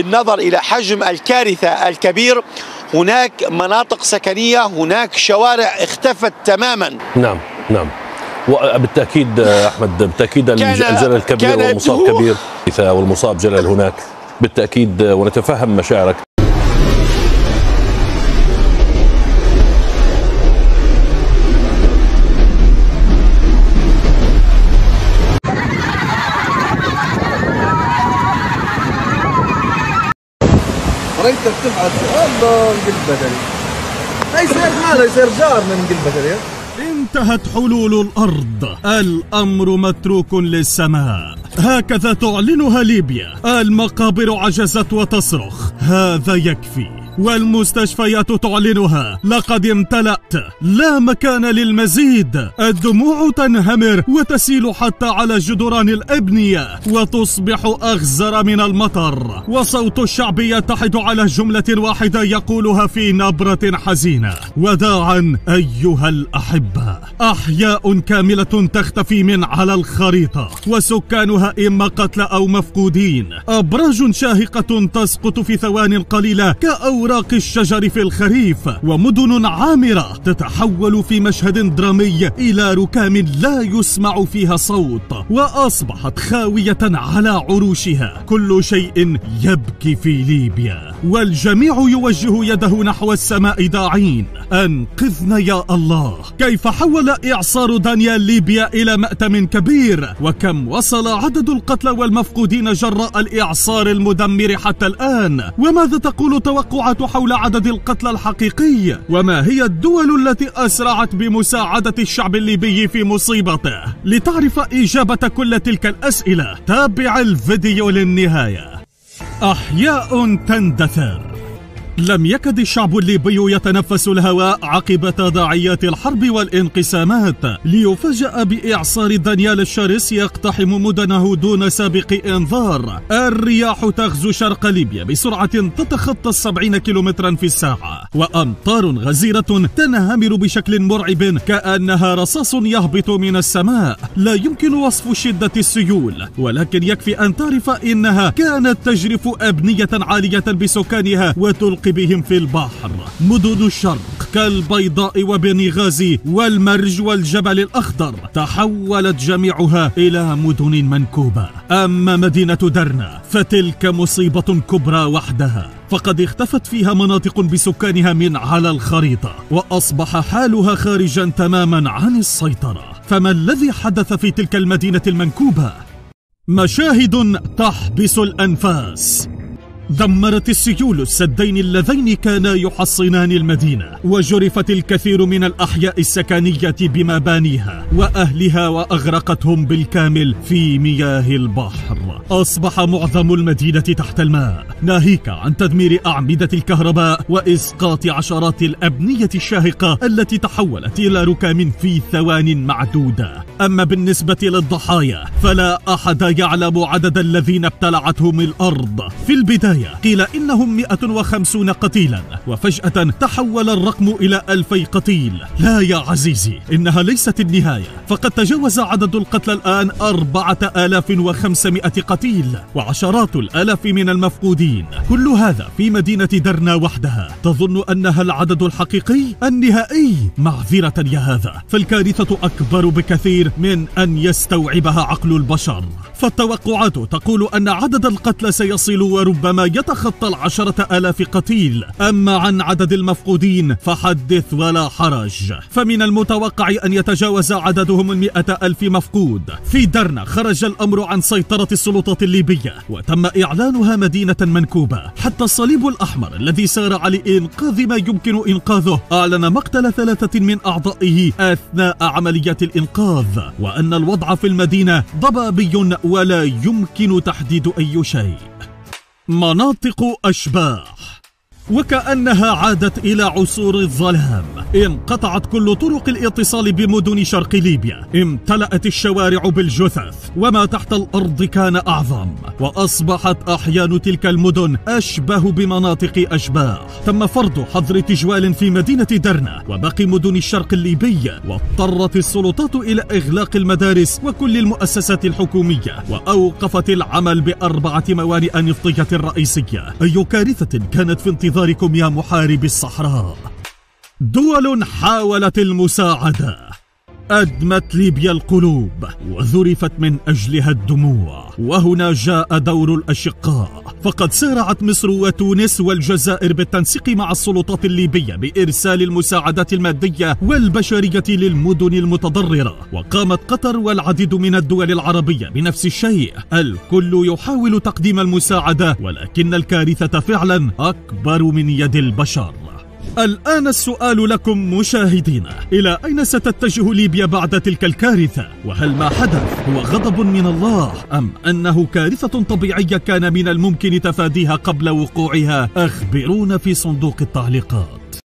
بالنظر إلى حجم الكارثة الكبير هناك مناطق سكنية، هناك شوارع اختفت تماما. نعم نعم، وبالتأكيد أحمد بالتأكيد الجلل كبير والمصاب كبير، والمصاب جلل هناك بالتأكيد، ونتفهم مشاعرك. ريتك تبعت الله من قلب بدري، يصير ماله يصير جار من قلب بدري. انتهت حلول الأرض، الأمر متروك للسماء، هكذا تعلنها ليبيا. المقابر عجزت وتصرخ هذا يكفي، والمستشفيات تعلنها لقد امتلأت، لا مكان للمزيد. الدموع تنهمر وتسيل حتى على جدران الأبنية وتصبح أغزر من المطر، وصوت الشعب يتحد على جملة واحدة يقولها في نبرة حزينة: وداعا أيها الأحبة. أحياء كاملة تختفي من على الخريطة، وسكانها إما قتلى أو مفقودين. أبراج شاهقة تسقط في ثوان قليلة كأوراق الشجر في الخريف، ومدن عامرة تتحول في مشهد درامي إلى ركام لا يسمع فيها صوت، وأصبحت خاوية على عروشها. كل شيء يبكي في ليبيا، والجميع يوجه يده نحو السماء داعين: أنقذنا يا الله. كيف حول إعصار دانيال ليبيا إلى مأتم كبير؟ وكم وصل عدد القتلى والمفقودين جراء الإعصار المدمر حتى الآن؟ وماذا تقول توقعات حول عدد القتلى الحقيقي؟ وما هي الدول التي أسرعت بمساعدة الشعب الليبي في مصيبته؟ لتعرف إجابة كل تلك الأسئلة تابع الفيديو للنهاية. أحياء تندثر. لم يكد الشعب الليبي يتنفس الهواء عقب تداعيات الحرب والانقسامات، ليفاجأ بإعصار دانيال الشرس يقتحم مدنه دون سابق إنذار. الرياح تغزو شرق ليبيا بسرعة تتخطى 70 كيلومترا في الساعة، وأمطار غزيرة تنهمر بشكل مرعب كأنها رصاص يهبط من السماء. لا يمكن وصف شدة السيول، ولكن يكفي أن تعرف إنها كانت تجرف أبنية عالية بسكانها وتلقي بهم في البحر. مدن الشرق كالبيضاء وبنغازي والمرج والجبل الأخضر تحولت جميعها إلى مدن منكوبة. أما مدينة درنا فتلك مصيبة كبرى وحدها، فقد اختفت فيها مناطق بسكانها من على الخريطة، وأصبح حالها خارجا تماما عن السيطرة. فما الذي حدث في تلك المدينة المنكوبة؟ مشاهد تحبس الأنفاس. دمرت السيول السدين اللذين كانا يحصنان المدينة، وجرفت الكثير من الأحياء السكنية بمبانيها وأهلها، وأغرقتهم بالكامل في مياه البحر. أصبح معظم المدينة تحت الماء، ناهيك عن تدمير أعمدة الكهرباء وإسقاط عشرات الأبنية الشاهقة التي تحولت إلى ركام في ثوان معدودة. أما بالنسبة للضحايا فلا أحد يعلم عدد الذين ابتلعتهم الأرض. في البداية قيل إنهم 150 قتيلا، وفجأة تحول الرقم إلى 2000 قتيل. لا يا عزيزي، إنها ليست النهاية، فقد تجاوز عدد القتلى الآن 4500 قتيل، وعشرات الآلاف من المفقودين. كل هذا في مدينة درنا وحدها. تظن أنها العدد الحقيقي النهائي؟ معذرة يا هذا، فالكارثة أكبر بكثير من أن يستوعبها عقل البشر. فالتوقعات تقول أن عدد القتلى سيصل وربما يتخطى 10,000 قتيل. أما عن عدد المفقودين فحدث ولا حرج، فمن المتوقع أن يتجاوز عددهم 100,000 مفقود. في درنا خرج الأمر عن سيطرة السلطات الليبية، وتم إعلانها مدينة منكوبة. حتى الصليب الأحمر الذي سارع لإنقاذ ما يمكن إنقاذه أعلن مقتل 3 من أعضائه أثناء عمليات الإنقاذ، وأن الوضع في المدينة ضبابي ولا يمكن تحديد أي شيء. مناطق أشباح. وكأنها عادت إلى عصور الظلام. انقطعت كل طرق الاتصال بمدن شرق ليبيا، امتلأت الشوارع بالجثث، وما تحت الأرض كان أعظم، وأصبحت أحيان تلك المدن أشبه بمناطق أشباح. تم فرض حظر تجوال في مدينة درنا وباقي مدن الشرق الليبي، واضطرت السلطات إلى إغلاق المدارس وكل المؤسسات الحكومية، وأوقفت العمل ب4 موانئ نفطية رئيسية. أي كارثة كانت في انتظاركم يا محاربي الصحراء؟ دول حاولت المساعدة، أدمت ليبيا القلوب وذرفت من أجلها الدموع، وهنا جاء دور الأشقاء، فقد سارعت مصر وتونس والجزائر بالتنسيق مع السلطات الليبية بإرسال المساعدات المادية والبشرية للمدن المتضررة، وقامت قطر والعديد من الدول العربية بنفس الشيء. الكل يحاول تقديم المساعدة، ولكن الكارثة فعلا أكبر من يد البشر. الآن السؤال لكم مشاهدينا، إلى أين ستتجه ليبيا بعد تلك الكارثة؟ وهل ما حدث هو غضب من الله أم أنه كارثة طبيعية كان من الممكن تفاديها قبل وقوعها؟ أخبرونا في صندوق التعليقات.